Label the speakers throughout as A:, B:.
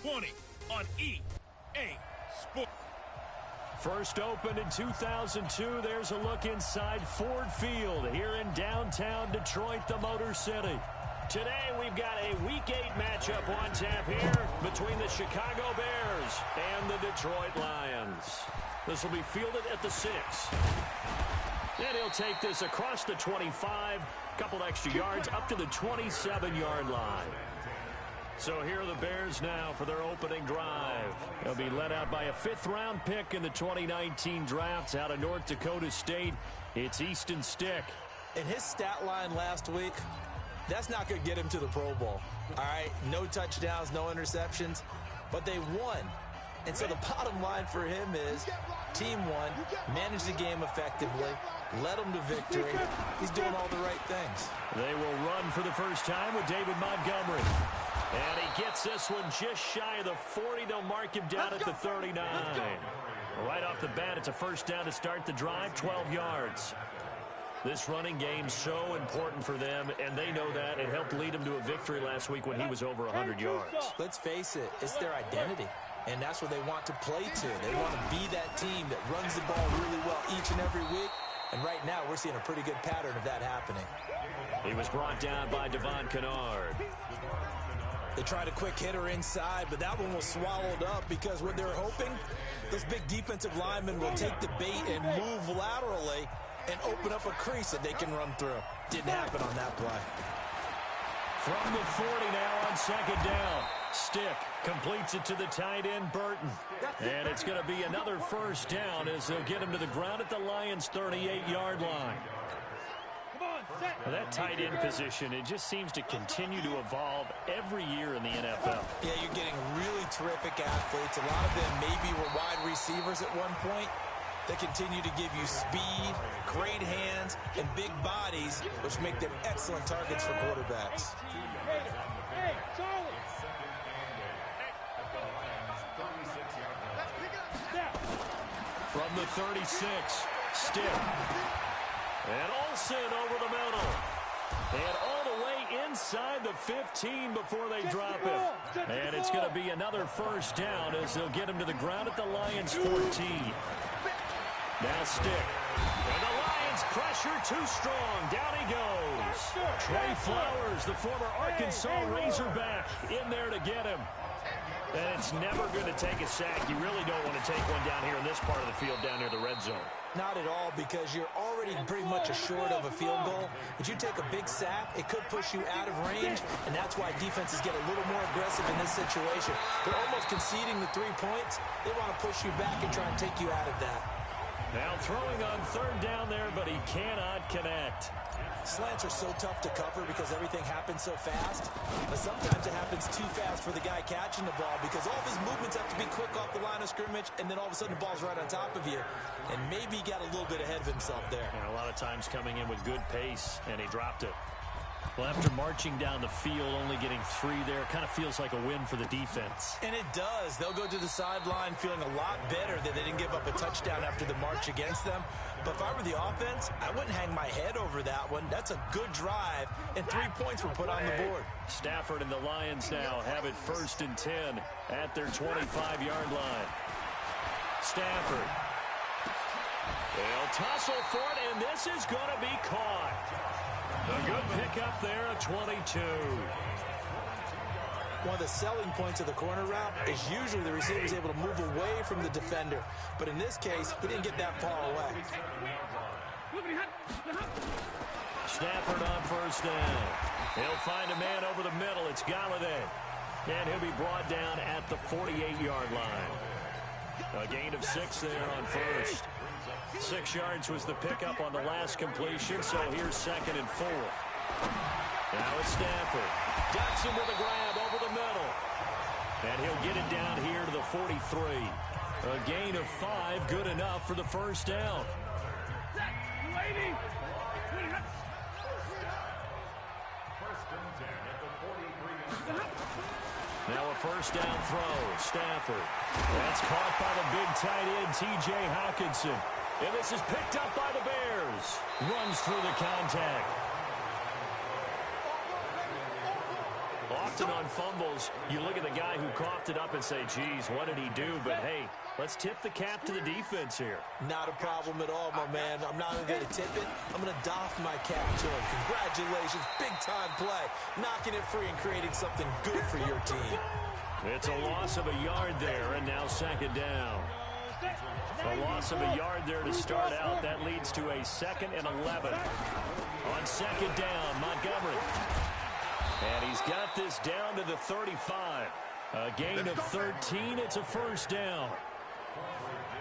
A: 20 on EA Sports.
B: First opened in 2002, there's a look inside Ford Field here in downtown Detroit, the Motor City. Today we've got a Week 8 matchup on tap here between the Chicago Bears and the Detroit Lions. This will be fielded at the 6. And he'll take this across the 25, couple extra yards up to the 27-yard line. So here are the Bears now for their opening drive. They'll be led out by a 5th-round pick in the 2019 draft out of North Dakota State. It's Easton Stick.
C: In his stat line last week, that's not going to get him to the Pro Bowl. All right, no touchdowns, no interceptions, but they won. And so the bottom line for him is team won, managed the game effectively, led them to victory. He's doing all the right things.
B: They will run for the first time with David Montgomery. And he gets this one just shy of the 40. They'll mark him down at the 39. Right off the bat, it's a first down to start the drive, 12 yards. This running game's so important for them, and they know that. It helped lead them to a victory last week when he was over 100 yards.
C: Let's face it, it's their identity, and that's what they want to play to. They want to be that team that runs the ball really well each and every week, and right now we're seeing a pretty good pattern of that happening.
B: He was brought down by Devon Kennard.
C: They tried a quick hitter inside, but that one was swallowed up because what they're hoping, those big defensive linemen will take the bait and move laterally and open up a crease that they can run through. Didn't happen on that play.
B: From the 40 now on second down. Stick completes it to the tight end, Burton. And it's going to be another first down as they'll get him to the ground at the Lions' 38-yard line. That tight end position, it just seems to continue to evolve every year in the NFL.
C: Yeah, you're getting really terrific athletes. A lot of them maybe were wide receivers at one point. They continue to give you speed, great hands, and big bodies, which make them excellent targets for quarterbacks.
B: From the 36, Stick. And Olsen over the middle. And all the way inside the 15 before they drop him. And it's going to be another first down as they'll get him to the ground at the Lions' 14. Now Stick. And the Lions pressure too strong. Down he goes. Trey Flowers, the former Arkansas Razorback, in there to get him. And it's never going to take a sack. You really don't want to take one down here in this part of the field down near the red zone.
C: Not at all, because you're already pretty much assured of a field goal. If you take a big sack, it could push you out of range, and that's why defenses get a little more aggressive in this situation. They're almost conceding the 3 points. They want to push you back and try and take you out of that.
B: Now throwing on third down there, but he cannot connect.
C: Slants are so tough to cover because everything happens so fast, but sometimes it happens too fast for the guy catching the ball because all of his movements have to be quick off the line of scrimmage, and then all of a sudden the ball's right on top of you, and maybe he got a little bit ahead of himself there.
B: And a lot of times coming in with good pace, and he dropped it. Well, after marching down the field, only getting 3 there, kind of feels like a win for the defense.
C: And it does. They'll go to the sideline feeling a lot better that they didn't give up a touchdown after the march against them. But if I were the offense, I wouldn't hang my head over that one. That's a good drive, and 3 points were put on the board.
B: Stafford and the Lions now have it 1st and 10 at their 25-yard line. Stafford. They'll tussle for it, and this is going to be caught. A good pickup there at 22.
C: One of the selling points of the corner route is usually the receiver is able to move away from the defender. But in this case, he didn't get that far away.
B: Stafford on first down. He'll find a man over the middle. It's Galladay. And he'll be brought down at the 48-yard line. A gain of 6 there on first. 6 yards was the pickup on the last completion, so here's 2nd and 4. Now it's Stafford. Ducks him with a grab over the middle. And he'll get it down here to the 43. A gain of 5, good enough for the first down. Now a first down throw. Stafford. That's caught by the big tight end, T.J. Hawkinson. And this is picked up by the Bears. Runs through the contact. often on fumbles, you look at the guy who coughed it up and say, geez, what did he do? But, hey, let's tip the cap to the defense here.
C: Not a problem at all, my man. I'm not even going to tip it. I'm going to doff my cap to him. Congratulations. Big-time play. Knocking it free and creating something good for your team.
B: It's a loss of a yard there, and now second down. A loss of a yard there to start out. That leads to a 2nd and 11. On second down, Montgomery. And he's got this down to the 35. A gain of 13. It's a first down.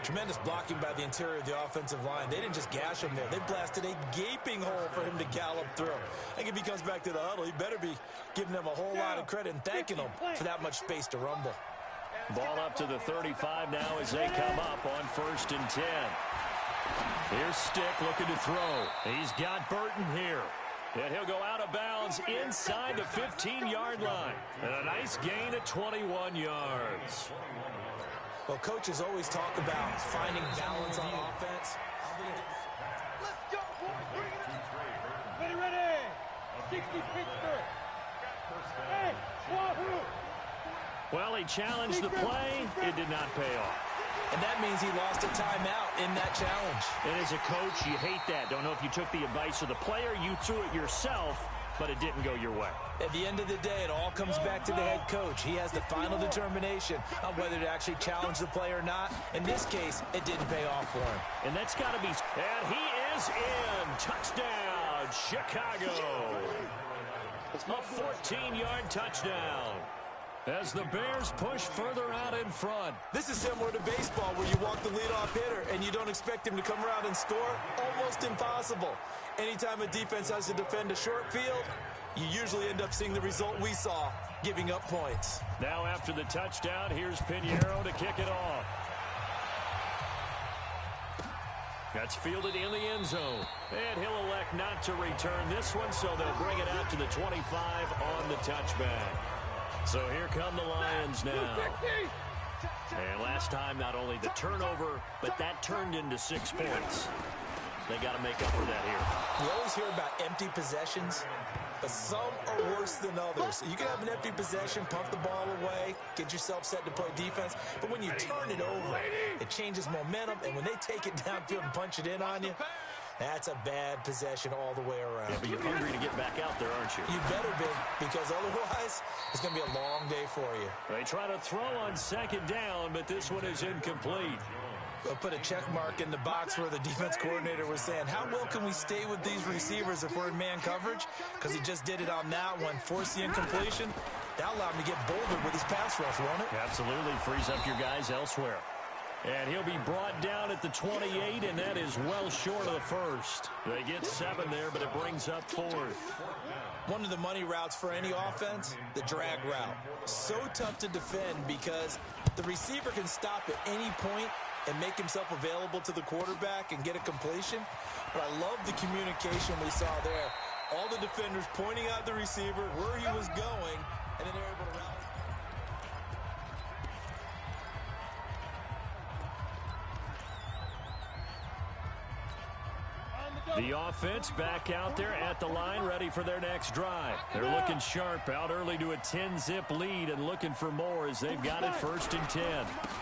C: Tremendous blocking by the interior of the offensive line. They didn't just gash him there. They blasted a gaping hole for him to gallop through. I think if he comes back to the huddle, he better be giving them a whole lot of credit and thanking them for that much space to rumble.
B: Ball up to the 35 now as they come up on 1st and 10. Here's Stick looking to throw. He's got Burton here. And he'll go out of bounds inside the 15-yard line. And a nice gain of 21 yards.
C: Well, coaches always talk about finding balance on offense.
D: Let's go, boys. Bring it up. Ready. 60 Pittsburgh. Hey, Wahoo.
B: Well, he challenged the play. It did not pay off.
C: And that means he lost a timeout in that challenge.
B: And as a coach, you hate that. Don't know if you took the advice of the player. You threw it yourself, but it didn't go your way.
C: At the end of the day, it all comes back to the head coach. He has the final determination on whether to actually challenge the play or not. In this case, it didn't pay off for him.
B: And that's got to be... And he is in. Touchdown, Chicago. A 14-yard touchdown. As the Bears push further out in front.
C: This is similar to baseball where you walk the leadoff hitter and you don't expect him to come around and score. Almost impossible. Anytime a defense has to defend a short field, you usually end up seeing the result we saw, giving up points.
B: Now after the touchdown, here's Pinheiro to kick it off. That's fielded in the end zone. And he'll elect not to return this one, so they'll bring it out to the 25 on the touchback. So here come the Lions now. And last time, not only the turnover, but that turned into 6 points. They got to make up for that here.
C: You always hear about empty possessions, but some are worse than others. You can have an empty possession, pump the ball away, get yourself set to play defense, but when you turn it over, it changes momentum, and when they take it downfield and punch it in on you, that's a bad possession all the way around.
B: Yeah, but you're hungry to get back out there, aren't you?
C: You better be, because otherwise, it's going to be a long day for you.
B: They try to throw on second down, but this one is incomplete.
C: We'll put a check mark in the box where the defense coordinator was saying, how well can we stay with these receivers if we're in man coverage? Because he just did it on that one, forced the incompletion. That allowed him to get bolder with his pass rush, won't it?
B: Absolutely, frees up your guys elsewhere. And he'll be brought down at the 28, and that is well short of the first. They get 7 there, but it brings up 4th.
C: One of the money routes for any offense, the drag route. So tough to defend because the receiver can stop at any point and make himself available to the quarterback and get a completion. But I love the communication we saw there. All the defenders pointing out the receiver, where he was going, and then they're able to rally.
B: The offense back out there at the line, ready for their next drive. They're looking sharp, out early to a 10-zip lead and looking for more as they've got it 1st and 10.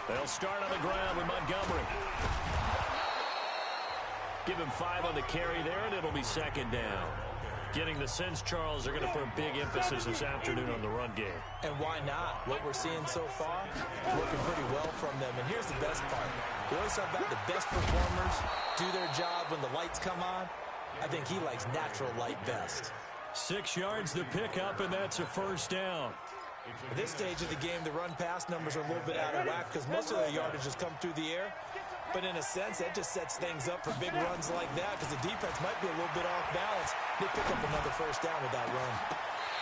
B: They'll start on the ground with Montgomery. Give him 5 on the carry there, and it'll be second down. Getting the sense, Charles, they're going to put a big emphasis this afternoon on the run game.
C: And why not? What we're seeing so far, working pretty well from them. And here's the best part. We always talk about the best performers do their job when the lights come on. I think he likes natural light best.
B: 6 yards to pick up, and that's a first down.
C: At this stage of the game, the run-pass numbers are a little bit out of whack because most of their yardage has come through the air. But in a sense, that just sets things up for big runs like that because the defense might be a little bit off balance. They pick up another first down with that run.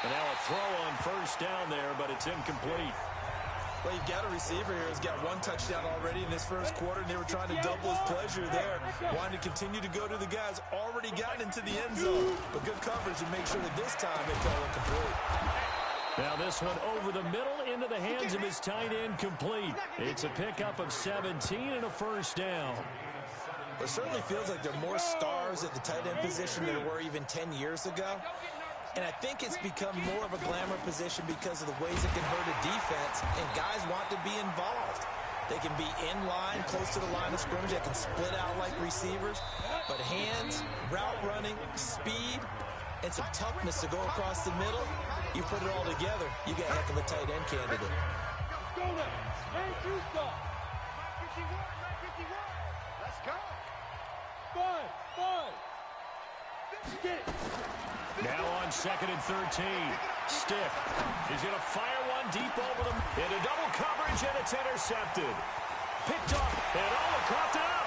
B: And now a throw on first down there, but it's incomplete.
C: Well, you've got a receiver here who's got 1 touchdown already in this first quarter, and they were trying to double his pleasure there, wanting to continue to go to the guys already gotten into the end zone. But good coverage to make sure that this time it fell incomplete.
B: Now this one over the middle into the hands of his tight end complete. It's a pickup of 17 and a first down.
C: It certainly feels like there are more stars at the tight end position than there were even 10 years ago. And I think it's become more of a glamour position because of the ways it can hurt a defense, and guys want to be involved. They can be in line, close to the line of scrimmage. They can split out like receivers. But hands, route running, speed, and some toughness to go across the middle, you put it all together, you get a heck of a tight end candidate.
D: Go now. Man, you stop. 951. Let's go. 5. Get it.
B: Now on 2nd and 13. Stick. He's going to fire one deep over them. Into double coverage, and it's intercepted. Picked up, and coughed it up.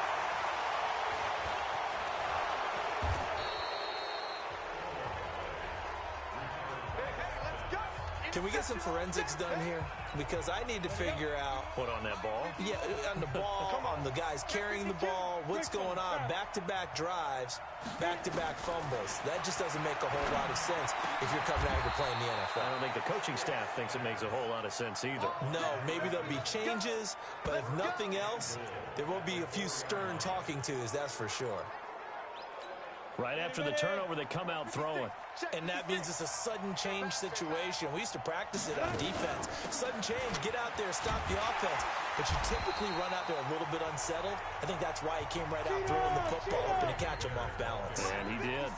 C: Can we get some forensics done here? Because I need to figure out...
B: What, on that ball?
C: Yeah, on the ball, on the guys carrying the ball, what's going on. Back-to-back drives, back-to-back fumbles. That just doesn't make a whole lot of sense if you're coming out here playing the NFL.
B: I don't think the coaching staff thinks it makes a whole lot of sense either.
C: No, maybe there'll be changes, but if nothing else, there will be a few stern talking tos, that's for sure.
B: Right after the turnover, they come out throwing.
C: And that means it's a sudden change situation. We used to practice it on defense. Sudden change, get out there, stop the offense. But you typically run out there a little bit unsettled. I think that's why he came right out throwing the football, hoping to catch him off balance.
B: And he did.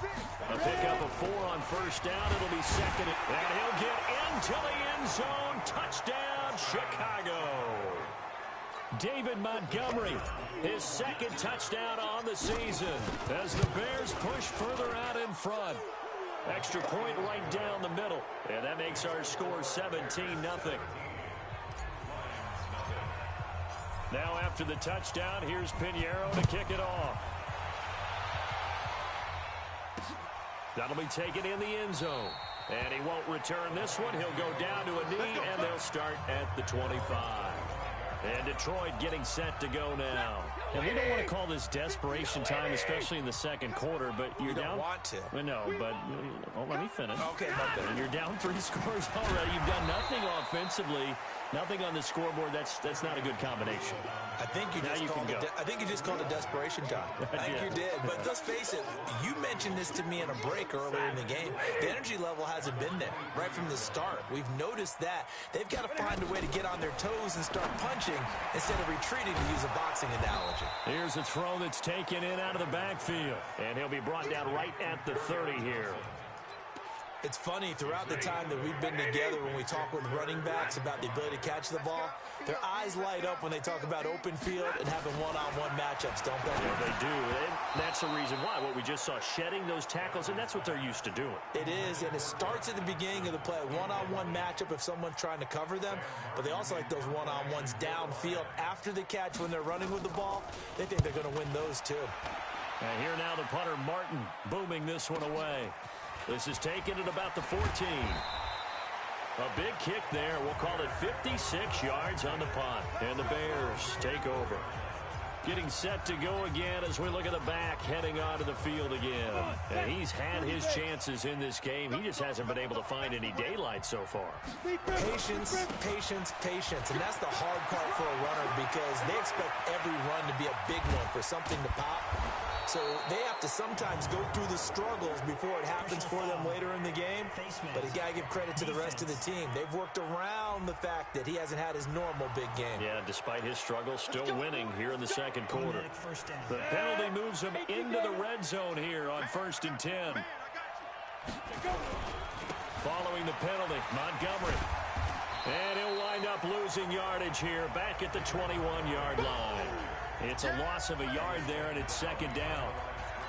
B: A pickup of 4 on first down. It'll be 2nd. And he'll get into the end zone. Touchdown, Chicago. David Montgomery, his 2nd touchdown on the season as the Bears push further out in front. Extra point right down the middle, and that makes our score 17-0. Now after the touchdown, here's Pinheiro to kick it off. That'll be taken in the end zone. And he won't return this one. He'll go down to a knee, and they'll start at the 25. And Detroit getting set to go now. And we don't want to call this desperation time, especially in the second quarter, but you're down.
C: You don't want to.
B: Well, no, but let me finish.
C: Okay, my bad.
B: And you're down 3 scores already. You've done nothing offensively, nothing on the scoreboard. That's not a good combination.
C: I think you just called it desperation time. I think you did. But let's face it, you mentioned this to me in a break earlier in the game. The energy level hasn't been there right from the start. We've noticed that. They've got to find a way to get on their toes and start punching instead of retreating, to use a boxing analogy.
B: Here's a throw that's taken in out of the backfield. And he'll be brought down right at the 30 here.
C: It's funny, throughout the time that we've been together, when we talk with running backs about the ability to catch the ball, their eyes light up when they talk about open field and having one-on-one matchups, don't they?
B: Yeah, they do. And that's the reason why. What we just saw, shedding those tackles, and that's what they're used to doing.
C: It is, and it starts at the beginning of the play. One-on-one matchup if someone's trying to cover them, but they also like those one-on-ones downfield after the catch when they're running with the ball. They think they're going to win those, too.
B: And here now the punter, Martin, booming this one away. This is taken at about the 14. A big kick there. We'll call it 56 yards on the punt. And the Bears take over. Getting set to go again as we look at the back, heading onto the field again. And he's had his chances in this game. He just hasn't been able to find any daylight so far.
C: Patience, patience, patience. And that's the hard part for a runner because they expect every run to be a big one for something to pop. So they have to sometimes go through the struggles before it happens for them later in the game. But you got to give credit to the rest of the team. They've worked around the fact that he hasn't had his normal big game.
B: Yeah, despite his struggles, still winning here in the second quarter. The penalty moves him into the red zone here on 1st and 10. Following the penalty, Montgomery. And he'll wind up losing yardage here back at the 21-yard line. It's a loss of a yard there, and it's 2nd down.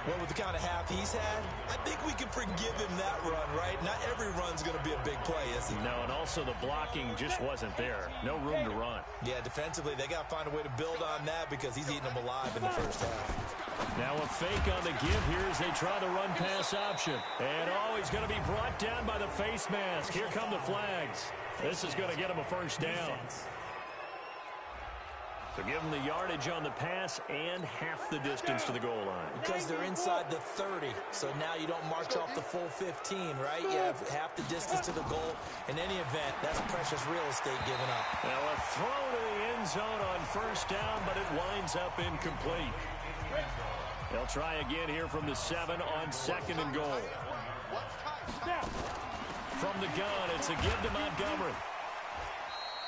C: Well, with the kind of half he's had, I think we can forgive him that run, right? Not every run's going to be a big play, is it?
B: No, and also the blocking just wasn't there. No room to run.
C: Yeah, defensively, they got to find a way to build on that because he's eating them alive in the first half.
B: Now a fake on the give here as they try the run-pass option. And he's going to be brought down by the face mask. Here come the flags. This is going to get him a 1st down. So give them the yardage on the pass and half the distance to the goal line.
C: Because they're inside the 30, so now you don't march off the full 15, right? You have half the distance to the goal. In any event, that's precious real estate given up.
B: Now a throw to the end zone on 1st down, but it winds up incomplete. They'll try again here from the 7 on 2nd and goal. From the gun, it's a give to Montgomery.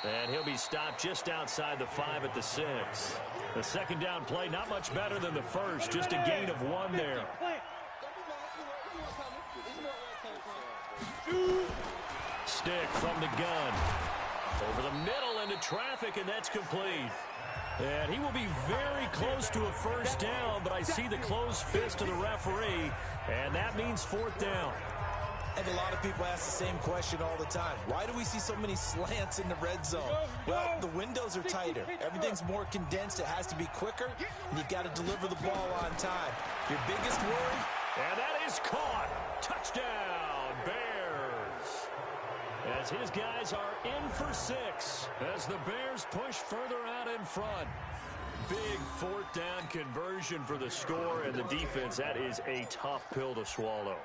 B: And he'll be stopped just outside the 5 at the 6. The second down play, not much better than the first, just a gain of 1 there. Stick from the gun. Over the middle into traffic, and that's complete. And he will be very close to a first down, but I see the closed fist of the referee, and that means 4th down.
C: And a lot of people ask the same question all the time. Why do we see so many slants in the red zone? Well, the windows are tighter. Everything's more condensed. It has to be quicker, and you've got to deliver the ball on time. Your biggest worry?
B: And that is caught. Touchdown, Bears. As his guys are in for 6, as the Bears push further out in front. Big 4th down conversion for the score, and the defense, that is a tough pill to swallow.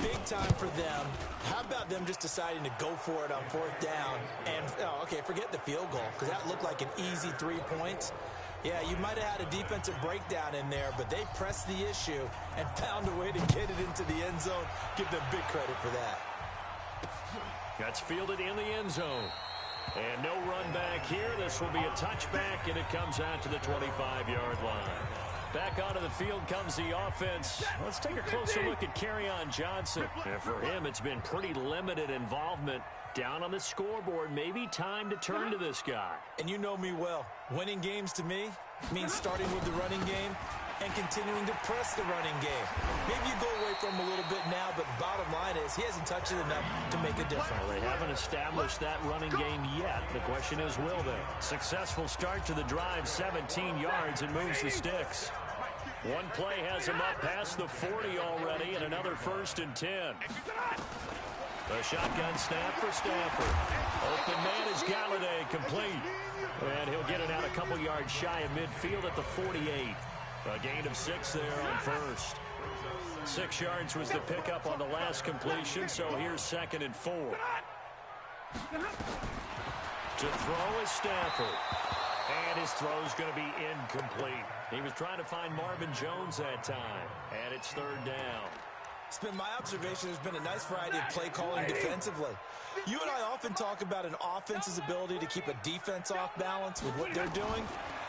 C: Big time for them. How about them just deciding to go for it on 4th down? And, okay, forget the field goal, because that looked like an easy 3 points. Yeah, you might have had a defensive breakdown in there, but they pressed the issue and found a way to get it into the end zone. Give them big credit for that.
B: That's fielded in the end zone. And no run back here. This will be a touchback, and it comes out to the 25-yard line. Back onto the field comes the offense. Let's take a closer look at Kerryon Johnson. And for him, it's been pretty limited involvement. Down on the scoreboard, maybe time to turn to this guy.
C: And you know me well. Winning games to me means starting with the running game and continuing to press the running game. Maybe you go away from him a little bit now, but the bottom line is he hasn't touched it enough to make a difference.
B: Well, they haven't established that running game yet. The question is, will they? Successful start to the drive, 17 yards, and moves the sticks. One play has him up past the 40 already, and another 1st and 10. The shotgun snap for Stafford. Open man is Galladay, complete. And he'll get it out a couple yards shy of midfield at the 48. A gain of 6 there on 1st. 6 yards was the pickup on the last completion, so here's 2nd and 4. To throw is Stafford. And his throw's going to be incomplete. He was trying to find Marvin Jones that time. And it's 3rd down.
C: It's been my observation there's been a nice variety of play calling defensively. You and I often talk about an offense's ability to keep a defense off balance with what they're doing.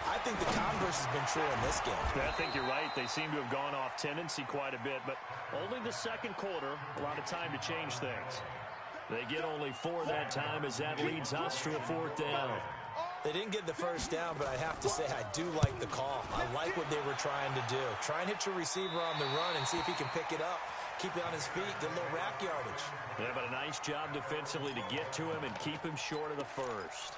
C: I think the converse has been true in this game.
B: I think you're right. They seem to have gone off tendency quite a bit, but only the second quarter, a lot of time to change things. They get only 4 that time as that leads us to a 4th down.
C: They didn't get the first down, but I have to say I do like the call. I like what they were trying to do. Try and hit your receiver on the run and see if he can pick it up. Keep it on his feet, get a little rack yardage.
B: Yeah, but a nice job defensively to get to him and keep him short of the first.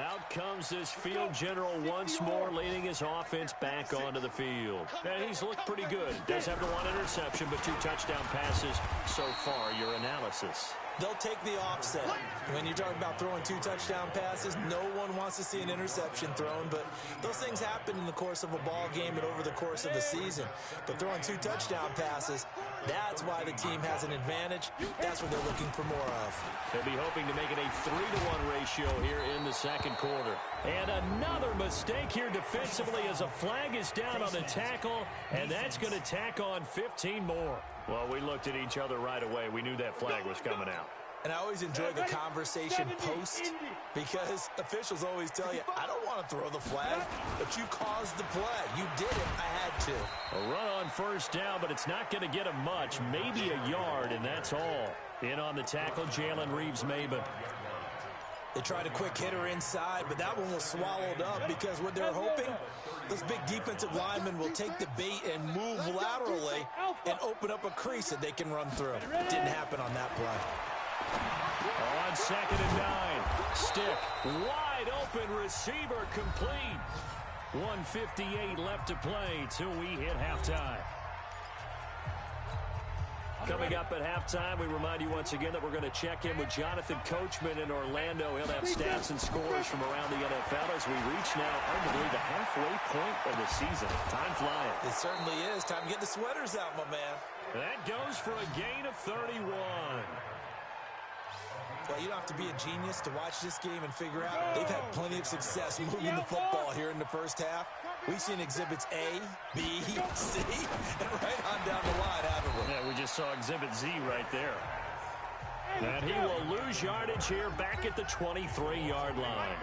B: Out comes this field general once more, leading his offense back onto the field. And he's looked pretty good. Does have the 1 interception, but 2 touchdown passes so far. Your analysis?
C: They'll take the offset. When you're talking about throwing 2 touchdown passes, no one wants to see an interception thrown, but those things happen in the course of a ball game and over the course of the season. But throwing 2 touchdown passes, that's why the team has an advantage. That's what they're looking for more of.
B: They'll be hoping to make it a 3-to-1 ratio here in the second quarter. And another mistake here defensively as a flag is down on the tackle, and that's going to tack on 15 more. Well, we looked at each other right away. We knew that flag was coming out.
C: And I always enjoy the conversation post because officials always tell you, I don't want to throw the flag, but you caused the play. You did it. I had to.
B: A run on 1st down, but it's not going to get him much. Maybe a yard, and that's all. In on the tackle, Jalen Reeves-Maybin.
C: They tried a quick hitter inside, but that one was swallowed up because what they're hoping, those big defensive linemen will take the bait and move laterally and open up a crease that they can run through. Didn't happen on that play.
B: On 2nd and 9. Stick. Wide open receiver complete. 1:58 left to play till we hit halftime. Coming up at halftime, we remind you once again that we're going to check in with Jonathan Coachman in Orlando. He'll have stats and scores from around the NFL as we reach now, arguably, the halfway point of the season. Time flying.
C: It certainly is. Time to get the sweaters out, my man.
B: That goes for a gain of 31.
C: Well, you don't have to be a genius to watch this game and figure out they've had plenty of success moving the football here in the first half. We've seen exhibits A, B, C, and right on down the line, haven't we?
B: Yeah, we just saw exhibit Z right there. And he will lose yardage here back at the 23-yard line.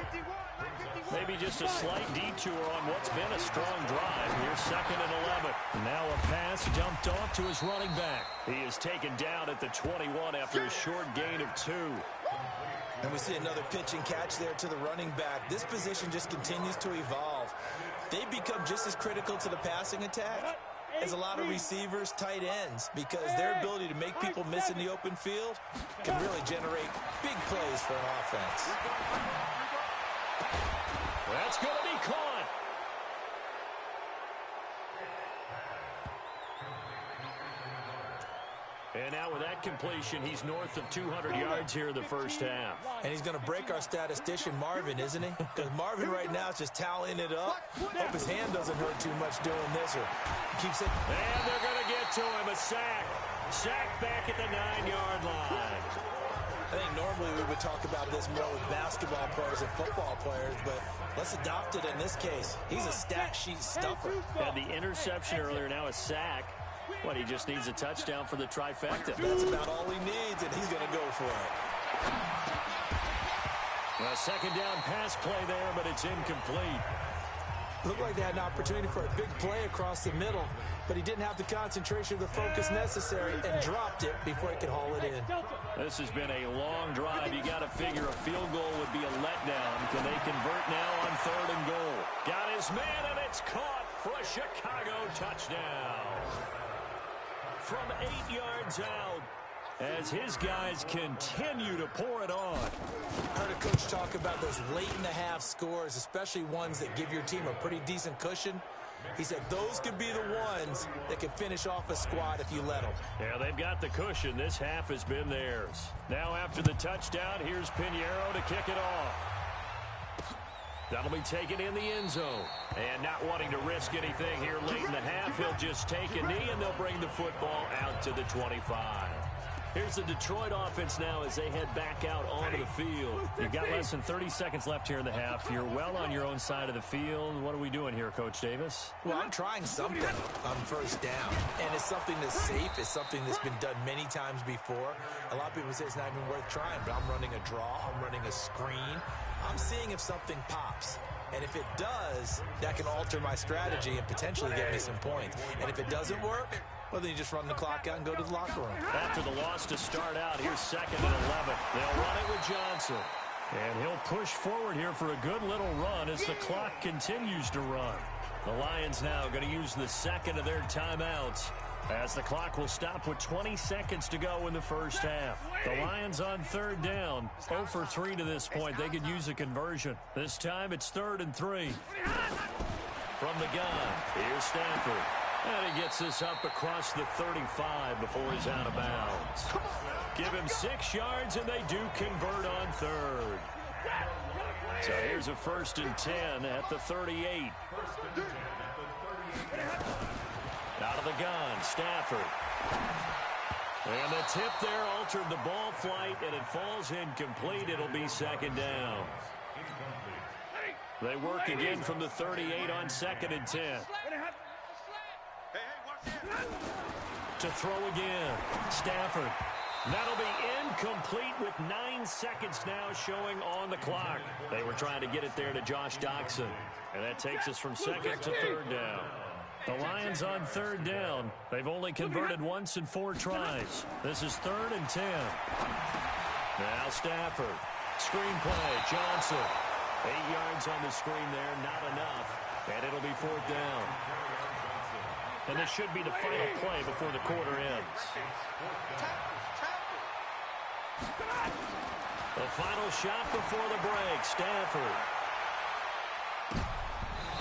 B: Maybe just a slight detour on what's been a strong drive. Here's 2nd and 11. Now a pass dumped off to his running back. He is taken down at the 21 after a short gain of 2.
C: And we see another pitch and catch there to the running back. This position just continues to evolve. They become just as critical to the passing attack as a lot of receivers, tight ends, because their ability to make people miss in the open field can really generate big plays for an offense.
B: That's going to be caught. And now with that completion, he's north of 200 yards here in the first half.
C: And he's going to break our statistician, Marvin, isn't he? Because Marvin right now is just tallying it up. Hope his hand doesn't hurt too much doing this, or keeps it.
B: And they're going to get to him. A sack. Sack back at the 9-yard line.
C: I think normally we would talk about this more with basketball players and football players, but let's adopt it in this case. He's a stat sheet stuffer.
B: Had the interception earlier, now a sack. What, he just needs a touchdown for the trifecta.
C: That's about all he needs, and he's going to go for it.
B: A second down pass play there, but it's incomplete.
C: Looked like they had an opportunity for a big play across the middle, but he didn't have the concentration or the focus necessary and dropped it before he could haul it in.
B: This has been a long drive. You got to figure a field goal would be a letdown. Can they convert now on 3rd and goal? Got his man, and it's caught for a Chicago touchdown. From 8 yards out, as his guys continue to pour it on.
C: Heard a coach talk about those late-in-the-half scores, especially ones that give your team a pretty decent cushion. He said those could be the ones that can finish off a squad if you let them.
B: Yeah, they've got the cushion. This half has been theirs. Now after the touchdown, here's Pinheiro to kick it off. That'll be taken in the end zone. And not wanting to risk anything here late in the half, he'll just take a knee, and they'll bring the football out to the 25. Here's the Detroit offense now as they head back out onto the field. You've got less than 30 seconds left here in the half. You're well on your own side of the field. What are we doing here, Coach Davis?
C: Well, I'm trying something on first down, and it's something that's safe. It's something that's been done many times before. A lot of people say it's not even worth trying, but I'm running a draw. I'm running a screen. I'm seeing if something pops. And if it does, that can alter my strategy and potentially get me some points. And if it doesn't work, well, then you just run the clock out and go to the locker room.
B: After the loss to start out, here's 2nd and 11. They'll run it with Johnson. And he'll push forward here for a good little run as the clock continues to run. The Lions now going to use the second of their timeouts, as the clock will stop with 20 seconds to go in the first half. The Lions on 3rd down, 0 for 3 to this point. They could use a conversion. This time it's 3rd and 3. From the gun, here's Stafford. And he gets this up across the 35 before he's out of bounds. Give him 6 yards, and they do convert on 3rd. So here's a 1st and 10 at the 38. Out of the gun, Stafford. And the tip there altered the ball flight, and it falls incomplete. It'll be 2nd down. They work again from the 38 on 2nd and 10. To throw again, Stafford. That'll be incomplete with 9 seconds now showing on the clock. They were trying to get it there to Josh Doxson. And that takes us from 2nd to 3rd down. The Lions on 3rd down. They've only converted once in 4 tries. This is 3rd and 10. Now Stafford. Screen play, Johnson. 8 yards on the screen there, not enough. And it'll be 4th down. And this should be the final play before the quarter ends. The final shot before the break, Stafford.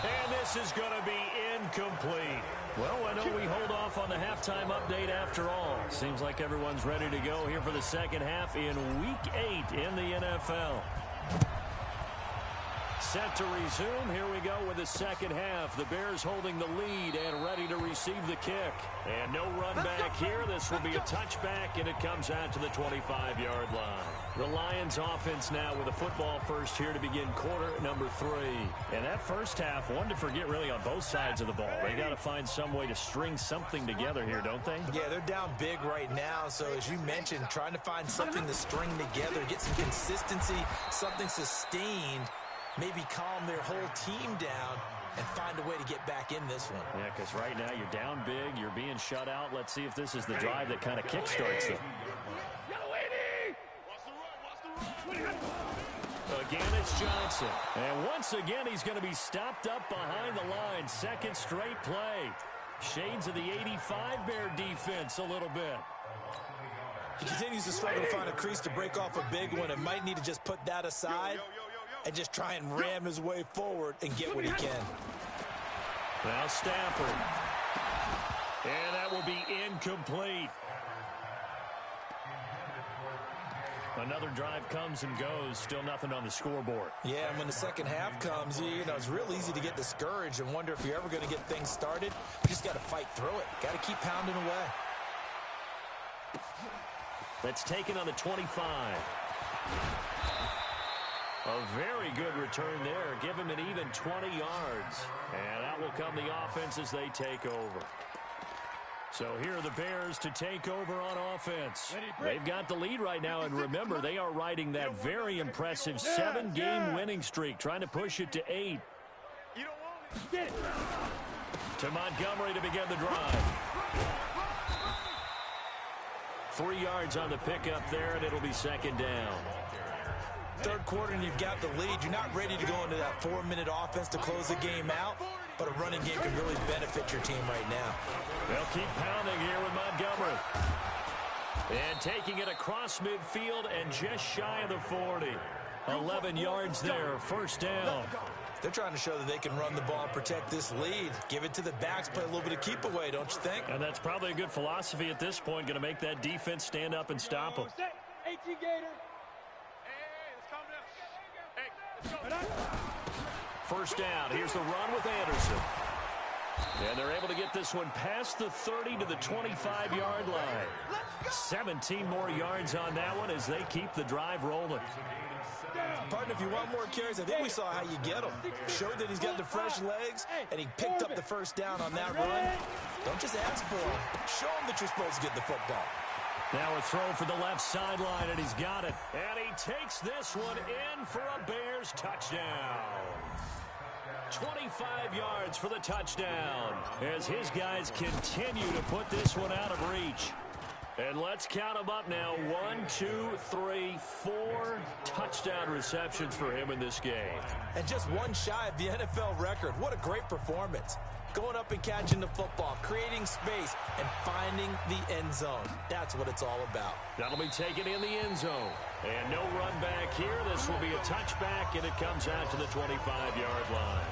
B: And this is going to be incomplete. Well, I know we hold off on the halftime update after all. Seems like everyone's ready to go here for the second half in Week 8 in the NFL. Set to resume. Here we go with the second half. The Bears holding the lead and ready to receive the kick. And no run back here. This will be a touchback, and it comes out to the 25-yard line. The Lions offense now with a football first here to begin quarter number 3. And that first half, one to forget really on both sides of the ball. They got to find some way to string something together here, don't they?
C: Yeah, they're down big right now. So as you mentioned, trying to find something to string together, get some consistency, something sustained, maybe calm their whole team down and find a way to get back in this one.
B: Yeah, because right now you're down big, you're being shut out. Let's see if this is the drive that kind of kickstarts them. Again, it's Johnson. And once again, he's going to be stopped up behind the line. Second straight play. Shades of the 85 Bear defense a little bit.
C: He continues to struggle to find a crease to break off a big one and might need to just put that aside and just try and ram his way forward and get what he can.
B: Now Stafford. And that will be incomplete. Another drive comes and goes. Still nothing on the scoreboard.
C: Yeah, and when the second half comes, you know, it's real easy to get discouraged and wonder if you're ever going to get things started. You just got to fight through it. Got to keep pounding away.
B: That's taken on the 25. A very good return there. Give him an even 20 yards. And that will come the offense as they take over. So here are the Bears to take over on offense. They've got the lead right now, and remember, they are riding that very impressive 7-game winning streak, trying to push it to 8. To Montgomery to begin the drive. 3 yards on the pickup there, and it'll be second down.
C: Third quarter, and you've got the lead. You're not ready to go into that 4-minute offense to close the game out, but a running game can really benefit your team right now.
B: They'll keep pounding here with Montgomery. And taking it across midfield and just shy of the 40. 11 yards there, first down.
C: They're trying to show that they can run the ball and protect this lead. Give it to the backs, play a little bit of keep away, don't you think?
B: And that's probably a good philosophy at this point, going to make that defense stand up and stop them. First down. Here's the run with Anderson. And they're able to get this one past the 30 to the 25-yard line. 17 more yards on that one as they keep the drive rolling.
C: Partner, if you want more carries, I think we saw how you get them. Showed that he's got the fresh legs, and he picked up the first down on that run. Don't just ask for him. Show him that you're supposed to get the football.
B: Now a throw for the left sideline, and he's got it. And he takes this one in for a Bears touchdown. 25 yards for the touchdown as his guys continue to put this one out of reach. And let's count them up now. 1, 2, 3, 4 touchdown receptions for him in this game.
C: And just one shy of the NFL record. What a great performance. Going up and catching the football, creating space, and finding the end zone. That's what it's all about.
B: That'll be taken in the end zone. And no run back here. This will be a touchback, and it comes out to the 25-yard line.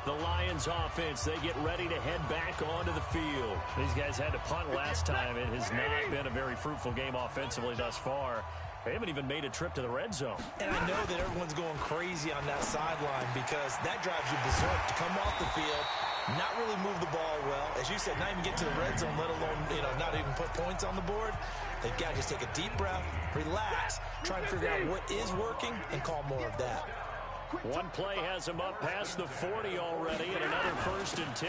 B: The Lions offense, they get ready to head back onto the field. These guys had to punt last time. It has not been a very fruitful game offensively thus far. They haven't even made a trip to the red zone.
C: And I know that everyone's going crazy on that sideline because that drives you berserk to come off the field, not really move the ball well. As you said, not even get to the red zone, let alone, not even put points on the board. They've got to just take a deep breath, relax, try and figure out what is working, and call more of that.
B: One play has him up past the 40 already, and another 1st and 10.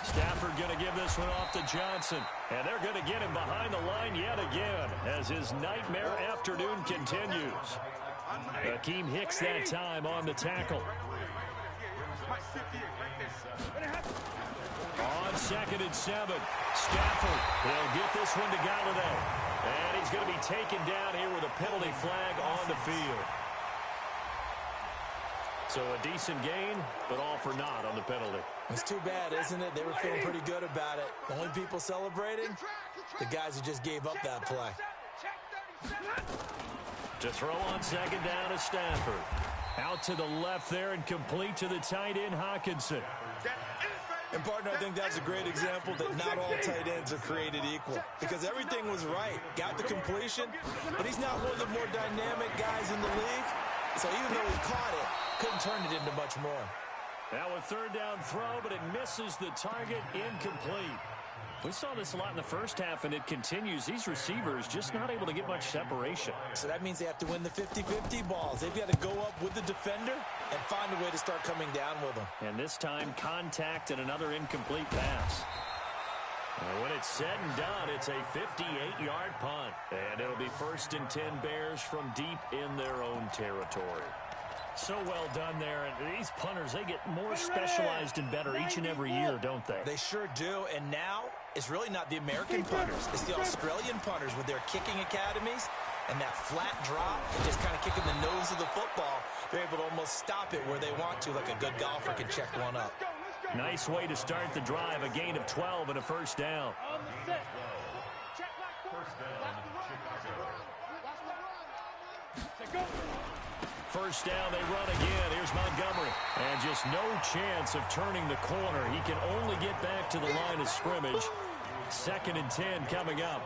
B: Stafford going to give this one off to Johnson, and they're going to get him behind the line yet again as his nightmare afternoon continues. Akeem Hicks that time on the tackle. On 2nd and 7, Stafford will get this one to Galladay, and he's going to be taken down here with a penalty flag on the field. So a decent gain, but all for naught on the penalty.
C: It's too bad, isn't it? They were feeling pretty good about it. The only people celebrating, the guys who just gave up that play.
B: To throw on 2nd down is Stafford. Out to the left there and complete to the tight end, Hockenson.
C: And, partner, I think that's a great example that not all tight ends are created equal. Because everything was right. Got the completion, but he's not one of the more dynamic guys in the league. So even though he caught it, couldn't turn it into much more.
B: Now a third down throw, but it misses the target, incomplete. We saw this a lot in the first half, and it continues. These receivers just not able to get much separation.
C: So that means they have to win the 50-50 balls. They've got to go up with the defender and find a way to start coming down with them.
B: And this time, contact and another incomplete pass. And when it's said and done, it's a 58-yard punt. And it'll be 1st and 10 Bears from deep in their own territory. So well done there. And these punters, they get more specialized and better each and every year, don't they?
C: They sure do. And now it's really not the American punters. It's the Australian punters with their kicking academies and that flat drop and just kind of kicking the nose of the football. They're able to almost stop it where they want to, like a good golfer can check one up.
B: Nice way to start the drive. A gain of 12 and a first down. First down, they run again. Here's Montgomery. And just no chance of turning the corner. He can only get back to the line of scrimmage. 2nd and 10 coming up.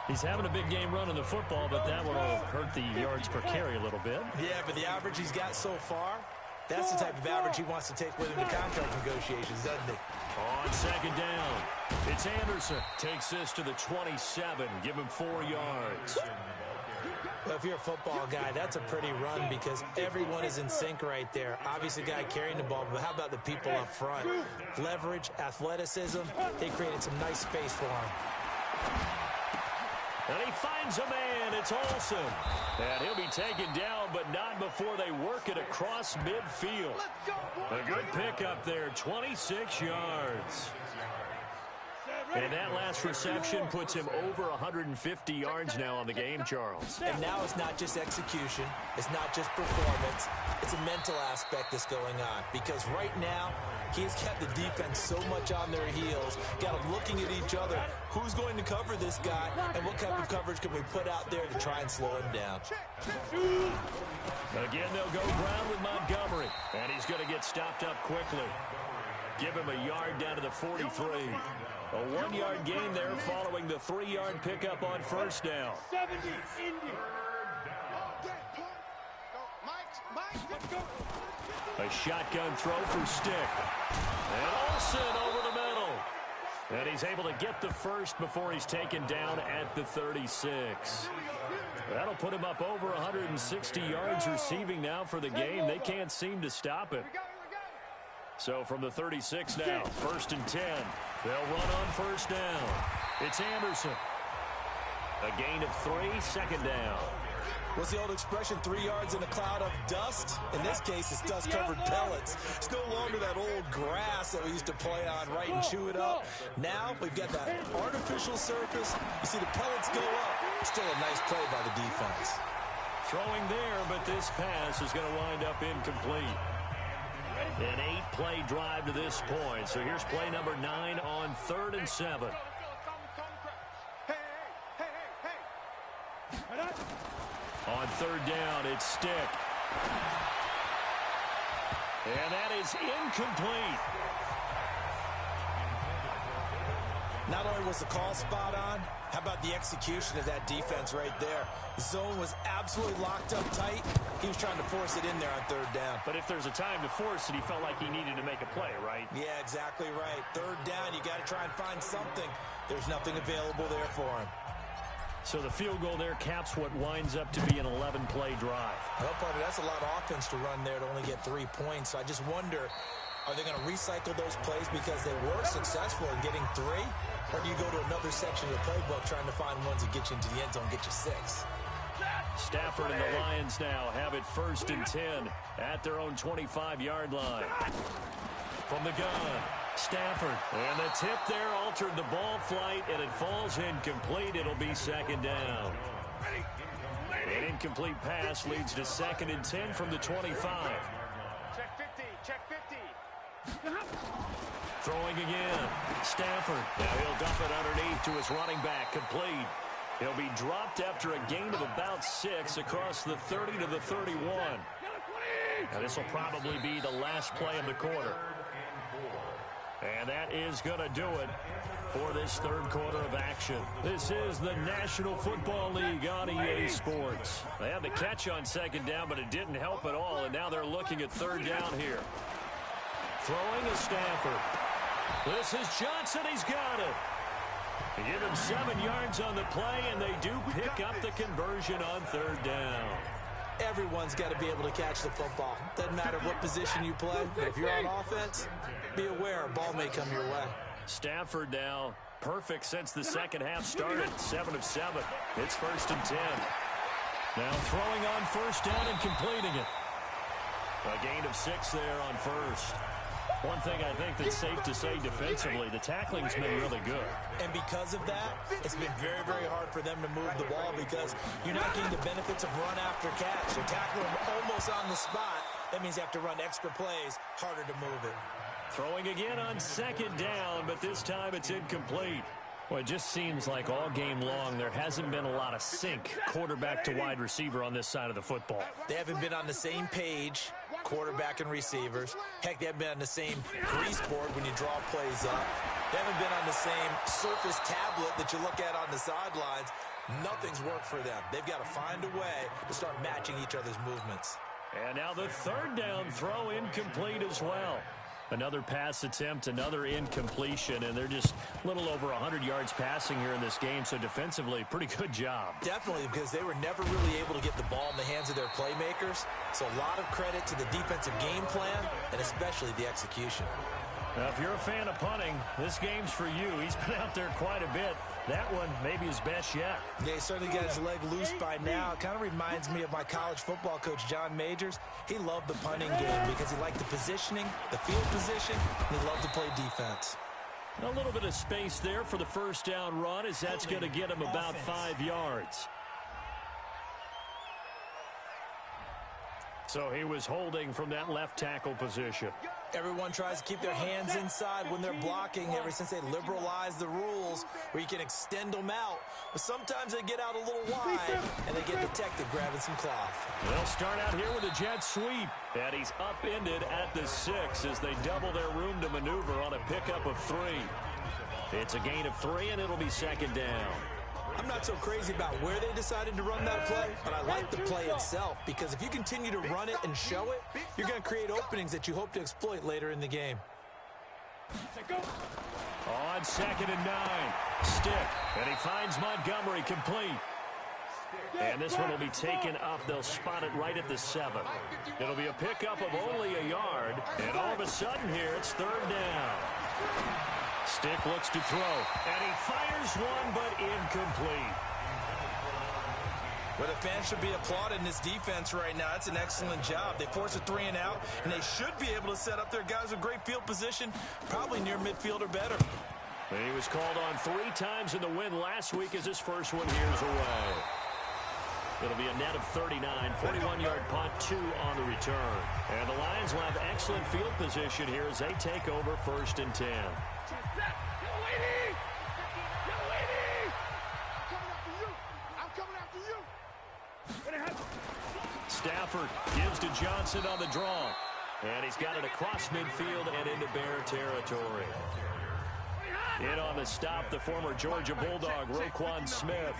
B: He's having a big game running the football, but that will hurt the yards per carry a little bit.
C: Yeah, but the average he's got so far, that's the type of average he wants to take with him to contract negotiations, doesn't he?
B: On 2nd down, it's Anderson. Takes this to the 27. Give him 4 yards.
C: Well, if you're a football guy, that's a pretty run because everyone is in sync right there. Obviously, the guy carrying the ball, but how about the people up front? Leverage, athleticism, they created some nice space for him.
B: And he finds a man. It's Olsen. And he'll be taken down, but not before they work it across midfield. A good pickup there, 26 yards. And that last reception puts him over 150 yards now on the game, Charles.
C: And now it's not just execution. It's not just performance. It's a mental aspect that's going on. Because right now, he's kept the defense so much on their heels, got them looking at each other. Who's going to cover this guy, and what type of coverage can we put out there to try and slow him down?
B: Again, they'll go ground with Montgomery. And he's going to get stopped up quickly. Give him a yard down to the 43. A 1-yard gain there following the 3-yard pickup on first down.
D: 70 Indy.
B: A shotgun throw for Stick. And Olsen over the middle. And he's able to get the first before he's taken down at the 36. That'll put him up over 160 yards receiving now for the game. They can't seem to stop it. So from the 36 now, 1st and 10. They'll run on first down. It's Anderson. A gain of 3, 2nd down.
C: What's the old expression, 3 yards in a cloud of dust? In this case, it's dust-covered pellets. It's no longer that old grass that we used to play on, right, and chew it up. Now we've got that artificial surface. You see the pellets go up. Still a nice play by the defense.
B: Throwing there, but this pass is going to wind up incomplete. An 8-play drive to this point. So here's play number 9 on 3rd and 7. On 3rd down, it's Stick. And that is incomplete.
C: Not only was the call spot on, how about the execution of that defense right there? The zone was absolutely locked up tight. He was trying to force it in there on 3rd down.
B: But if there's a time to force it, he felt like he needed to make a play, right?
C: Yeah, exactly right. 3rd down, you got to try and find something. There's nothing available there for him.
B: So the field goal there caps what winds up to be an 11-play drive.
C: Well, partner, that's a lot of offense to run there to only get 3 points. So I just wonder, are they going to recycle those plays because they were successful in getting 3? Or do you go to another section of the playbook trying to find ones that get you into the end zone and get you 6?
B: Stafford and the Lions now have it 1st and 10 at their own 25-yard line. From the gun, Stafford. And the tip there altered the ball flight, and it falls incomplete. It'll be 2nd down. An incomplete pass leads to 2nd and 10 from the 25.
D: Check 50. Check 50.
B: Throwing again. Stafford. Now he'll dump it underneath to his running back. Complete. He'll be dropped after a gain of about 6 across the 30 to the 31. Now this will probably be the last play of the quarter. And that is going to do it for this 3rd quarter of action. This is the National Football League on EA Sports. They had the catch on 2nd down, but it didn't help at all, and now they're looking at 3rd down here. Throwing is Stafford. This is Johnson. He's got it. They give him 7 yards on the play, and they do pick up the conversion on 3rd down.
C: Everyone's got to be able to catch the football. Doesn't matter what position you play, but if you're on offense, be aware a ball may come your way.
B: Stafford now perfect since the second half started. 7 of 7. It's 1st and 10. Now throwing on 1st down and completing it. A gain of 6 there on 1st. One thing I think that's safe to say defensively, the tackling's been really good.
C: And because of that, it's been very, very hard for them to move the ball because you're not getting the benefits of run after catch. You're tackling them almost on the spot. That means you have to run extra plays, harder to move it.
B: Throwing again on 2nd down, but this time it's incomplete. Well, it just seems like all game long there hasn't been a lot of sync quarterback to wide receiver on this side of the football.
C: They haven't been on the same page, quarterback and receivers. Heck, they haven't been on the same grease board when you draw plays up. They haven't been on the same surface tablet that you look at on the sidelines. Nothing's worked for them. They've got to find a way to start matching each other's movements.
B: And now the 3rd down throw incomplete as well. Another pass attempt, another incompletion, and they're just a little over 100 yards passing here in this game, so defensively, pretty good job.
C: Definitely, because they were never really able to get the ball in the hands of their playmakers, so a lot of credit to the defensive game plan, and especially the execution.
B: Now, if you're a fan of punting, this game's for you. He's been out there quite a bit. That one maybe his best yet.
C: Yeah, he certainly got his leg loose by now. It kind of reminds me of my college football coach, John Majors. He loved the punting game because he liked the positioning, the field position, and he loved to play defense.
B: A little bit of space there for the 1st down run, as that's going to get him about 5 yards. So he was holding from that left tackle position.
C: Everyone tries to keep their hands inside when they're blocking ever since they liberalized the rules where you can extend them out. But sometimes they get out a little wide and they get detected grabbing some cloth.
B: They'll start out here with a jet sweep. And he's upended at the 6 as they double their room to maneuver on a pickup of 3. It's a gain of 3 and it'll be 2nd down.
C: I'm not so crazy about where they decided to run that play, but I like the play itself because if you continue to run it and show it, you're going to create openings that you hope to exploit later in the game.
B: On 2nd and 9, stick, and he finds Montgomery complete. And this one will be taken up. They'll spot it right at the 7. It'll be a pickup of only a yard, and all of a sudden here it's 3rd down. Stick looks to throw, and he fires one, but incomplete.
C: Well, the fans should be applauding this defense right now. That's an excellent job. They force a 3 and out, and they should be able to set up their guys with great field position, probably near midfield or better.
B: And he was called on 3 times in the win last week as his first one here's away. It'll be a net of 39, 41-yard punt, 2 on the return. And the Lions will have excellent field position here as they take over 1st and 10. Stafford gives to Johnson on the draw. And he's got it across midfield and into Bear territory. In on the stop, the former Georgia Bulldog, Roquan Smith.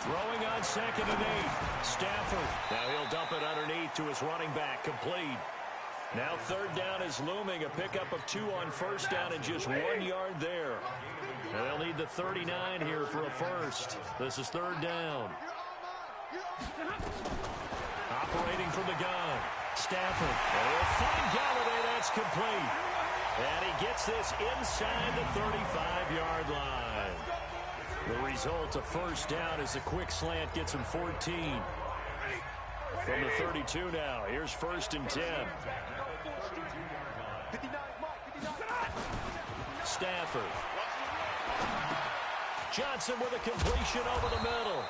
B: Throwing on 2nd and 8. Stafford. Now he'll dump it underneath to his running back. Complete. Now 3rd down is looming. A pickup of 2 on 1st down and just 1 yard there. And they'll need the 39 here for a first. This is 3rd down. Operating from the gun. Stafford. And he'll find Galladay. That's complete. And he gets this inside the 35-yard line. The result, a 1st down as a quick slant gets him 14. From the 32 now, here's 1st and 10. Stafford. Johnson with a completion over the middle.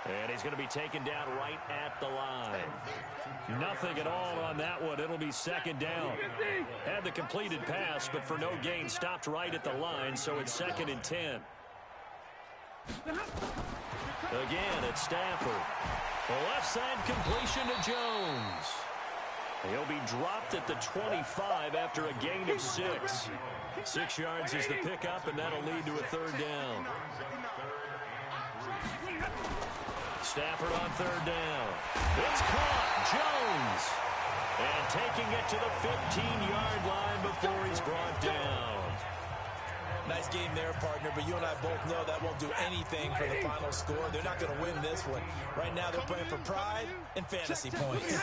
B: And he's going to be taken down right at the line. Nothing at all on that one. It'll be 2nd down. Had the completed pass, but for no gain, stopped right at the line, so it's 2nd and 10. Again, it's Stafford. The left side completion to Jones. He'll be dropped at the 25 after a gain of 6. 6 yards is the pickup, and that'll lead to a 3rd down. Stafford on 3rd down. It's caught. Jones. And taking it to the 15-yard line before he's brought down.
C: Nice game there, partner, but you and I both know that won't do anything for the final score. They're not going to win this one. Right now, they're playing for pride and fantasy points.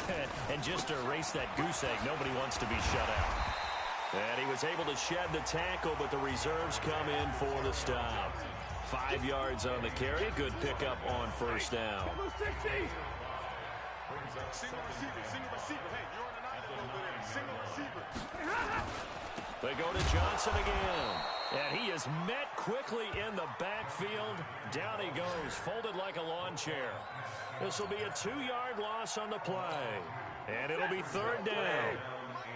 B: And just to erase that goose egg, nobody wants to be shut out. And he was able to shed the tackle, but the reserves come in for the stop. 5 yards on the carry. Good pickup on first down.
D: Single receiver. Hey, you're on an island over there. Single receiver.
B: They go to Johnson again. And he is met quickly in the backfield. Down he goes, folded like a lawn chair. This will be a 2-yard loss on the play. And it'll be third down.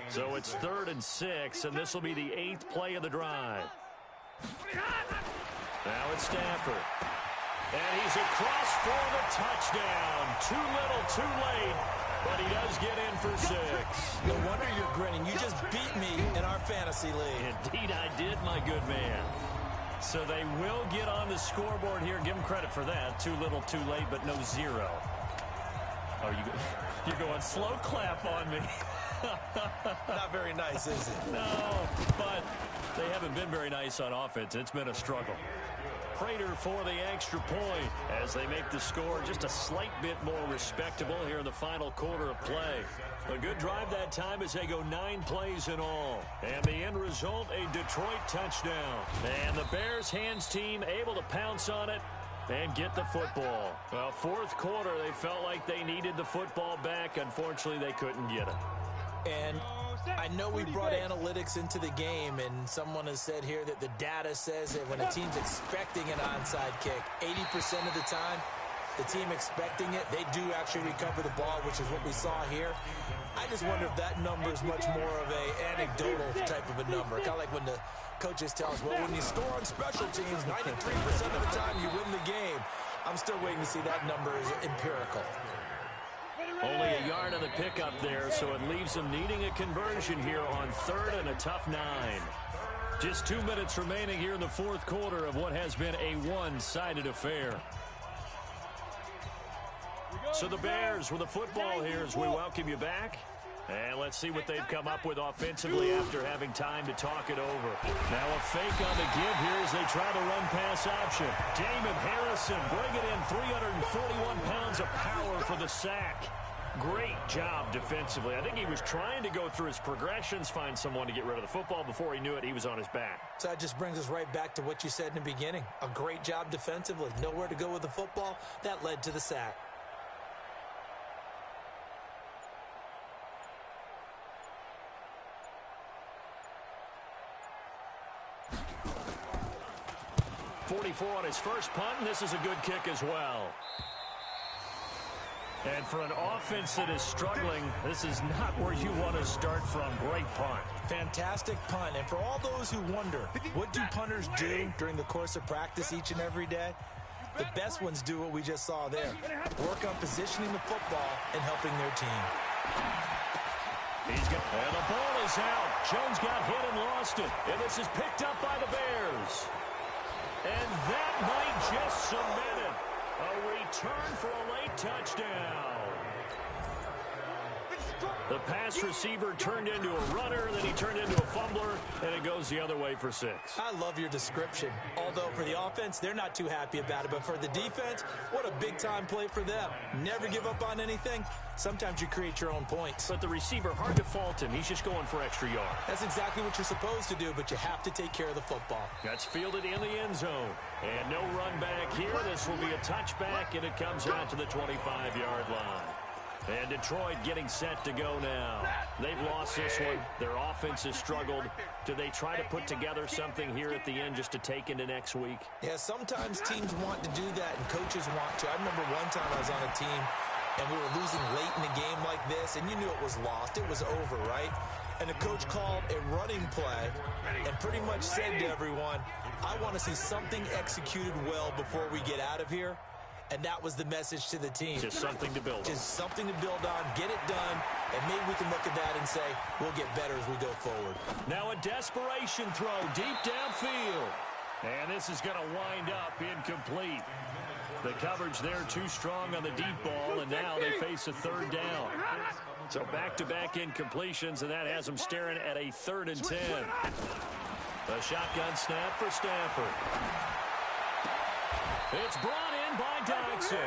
B: So it's 3rd and 6, and this will be the 8th play of the drive. Now it's Stafford. And he's across for the touchdown. Too little, too late. But he does get in for 6.
C: No wonder you're grinning. You just beat me in our fantasy league.
B: Indeed I did, my good man. So they will get on the scoreboard here. Give them credit for that. Too little, too late, but no 0. Oh, you're going slow clap on me.
C: Not very nice, is it?
B: No, but they haven't been very nice on offense. It's been a struggle. Prater for the extra point as they make the score just a slight bit more respectable here in the final quarter of play. A good drive that time as they go 9 plays in all. And the end result, a Detroit touchdown. And the Bears hands team able to pounce on it and get the football. Well, 4th quarter, they felt like they needed the football back. Unfortunately, they couldn't get it.
C: And I know we brought analytics into the game, and someone has said here that the data says that when a team's expecting an onside kick, 80% of the time, the team expecting it, they do actually recover the ball, which is what we saw here. I just wonder if that number is much more of a anecdotal type of a number. Kind of like when the coaches tell us, well, when you score on special teams, 93% of the time you win the game. I'm still waiting to see that number is empirical.
B: Only a yard on the pickup there, so it leaves them needing a conversion here on 3rd and a tough 9. Just 2 minutes remaining here in the 4th quarter of what has been a one-sided affair. So the Bears with the football here as we welcome you back. And let's see what they've come up with offensively after having time to talk it over. Now a fake on the give here as they try the run-pass option. Damon Harrison bringing in 341 pounds of power for the sack. Great job defensively. I think he was trying to go through his progressions, find someone to get rid of the football. Before he knew it, he was on his back.
C: So that just brings us right back to what you said in the beginning. A great job defensively. Nowhere to go with the football. That led to the sack.
B: .44 on his first punt, and this is a good kick as well. And for an offense that is struggling, this is not where you want to start from. Great punt.
C: Fantastic punt. And for all those who wonder, what do punters do during the course of practice each and every day? The best ones do what we just saw there. Work on positioning the football and helping their team.
B: And the ball is out. Jones got hit and lost it. And this is picked up by the Bears. And that might just cement it. A return for a late touchdown. The pass receiver turned into a runner, then he turned into a fumbler, and it goes the other way for 6.
C: I love your description. Although for the offense, they're not too happy about it. But for the defense, what a big-time play for them. Never give up on anything. Sometimes you create your own points.
B: But the receiver, hard to fault him. He's just going for extra yard.
C: That's exactly what you're supposed to do, but you have to take care of the football.
B: That's fielded in the end zone. And no run back here. This will be a touchback, and it comes out to the 25-yard line. And Detroit getting set to go now. They've lost this one. Their offense has struggled. Do they try to put together something here at the end just to take into next week?
C: Yeah, sometimes teams want to do that and coaches want to. I remember one time I was on a team and we were losing late in a game like this, and you knew it was lost. It was over, right? And the coach called a running play and pretty much said to everyone, I want to see something executed well before we get out of here. And that was the message to the team.
B: Just something to build on.
C: Just something to build on, get it done, and maybe we can look at that and say, we'll get better as we go forward.
B: Now a desperation throw deep downfield. And this is going to wind up incomplete. The coverage there too strong on the deep ball, and now they face a third down. So back-to-back incompletions, and that has them staring at a 3rd and 10. A shotgun snap for Stafford. It's brought in by Dodson.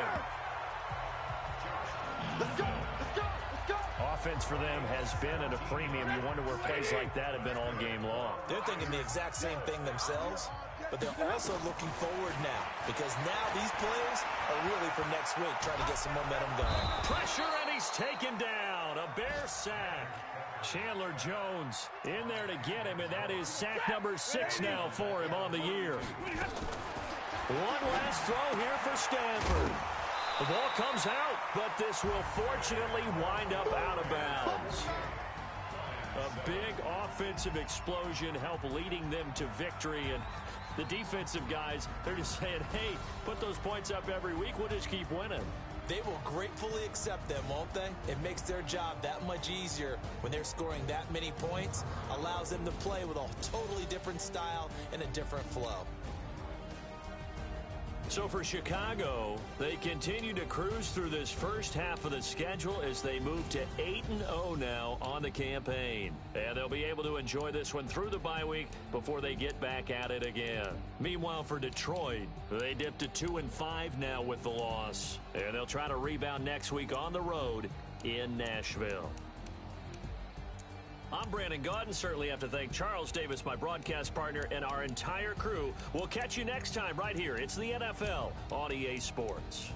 D: Let's go. Let's go. Let's go.
B: Offense for them has been at a premium. You wonder where plays like that have been all game long.
C: They're thinking the exact same thing themselves, but they're also looking forward now because now these plays are really for next week, trying to get some momentum going.
B: Pressure, and he's taken down. A Bear sack. Chandler Jones in there to get him, and that is sack number 6 now for him on the year. One last throw here for Stafford. The ball comes out, but this will fortunately wind up out of bounds. A big offensive explosion helped leading them to victory, and the defensive guys, they're just saying, hey, put those points up every week, we'll just keep winning.
C: They will gratefully accept them, won't they? It makes their job that much easier when they're scoring that many points, allows them to play with a totally different style and a different flow.
B: So for Chicago, they continue to cruise through this first half of the schedule as they move to 8-0 now on the campaign. And they'll be able to enjoy this one through the bye week before they get back at it again. Meanwhile, for Detroit, they dipped to 2-5 now with the loss. And they'll try to rebound next week on the road in Nashville. I'm Brandon Gaudin. Certainly have to thank Charles Davis, my broadcast partner, and our entire crew. We'll catch you next time right here. It's the NFL on EA Sports.